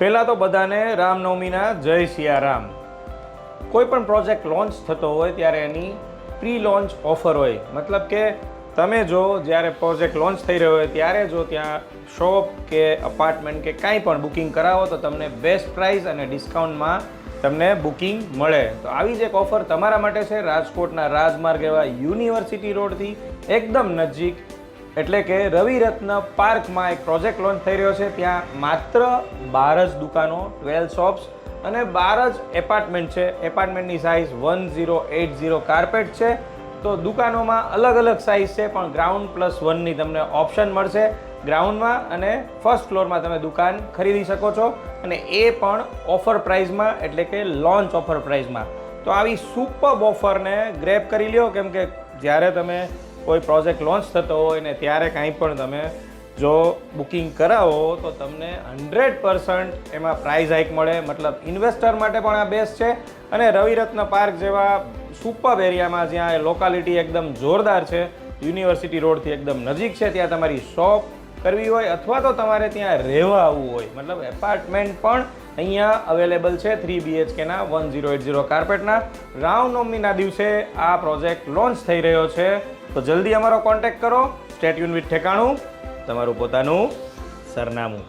પહેલાં તો બધાને રામનવમીના જય સિયારામ. કોઈ પણ પ્રોજેક્ટ લોન્ચ થતો હોય ત્યારે એની પ્રી લોન્ચ ઓફર હોય. મતલબ કે તમે જો જ્યારે પ્રોજેક્ટ લોન્ચ થઈ રહ્યો હોય ત્યારે જો ત્યાં શોપ કે અપાર્ટમેન્ટ કે કાંઈ પણ બુકિંગ કરાવો તો તમને બેસ્ટ પ્રાઇસ અને ડિસ્કાઉન્ટમાં તમને બુકિંગ મળે. તો આવી જ એક ઓફર તમારા માટે છે. રાજકોટના રાજમાર્ગ એવા યુનિવર્સિટી રોડથી એકદમ નજીક એટલે કે રવિરત્ન પાર્કમાં એક પ્રોજેક્ટ લોન્ચ થઈ રહ્યો છે. ત્યાં માત્ર 12 જ દુકાનો, 12 શોપ્સ અને 12 જ એપાર્ટમેન્ટ છે. એપાર્ટમેન્ટની સાઇઝ 1080 કાર્પેટ છે. તો દુકાનોમાં અલગ અલગ સાઇઝ છે, પણ ગ્રાઉન્ડ +1ની તમને ઓપ્શન મળશે. ગ્રાઉન્ડમાં અને ફર્સ્ટ ફ્લોરમાં તમે દુકાન ખરીદી શકો છો, અને એ પણ ઓફર પ્રાઇઝમાં, એટલે કે લોન્ચ ઓફર પ્રાઇઝમાં. તો આવી સુપર ઓફરને ગ્રેબ કરી લ્યો, કેમ કે જ્યારે તમે કોઈ પ્રોજેક્ટ લોન્ચ થતો હોય ને ત્યારે કાંઈ પણ તમે જો બુકિંગ કરાવો તો તમને 100% એમાં પ્રાઇઝ હાઇક મળે. મતલબ ઇન્વેસ્ટર માટે પણ આ બેસ્ટ છે. અને રવિરત્ન પાર્ક જેવા સુપર એરિયામાં જ્યાં લોકાલિટી એકદમ જોરદાર છે, યુનિવર્સિટી રોડથી એકદમ નજીક છે, ત્યાં તમારી શોપ કરવી હોય અથવા તો તમારે ત્યાં રહેવા આવવું હોય, મતલબ એપાર્ટમેન્ટ પણ અહીંયા અવેલેબલ છે 3 BHKના 1080 કાર્પેટના. રામનવમીના દિવસે આ પ્રોજેક્ટ લોન્ચ થઈ રહ્યો છે. તો જલ્દી અમારો કોન્ટેક્ટ કરો. સ્ટે ટ્યુન વિથ ઠેકાણું, તમારું પોતાનું સરનામું.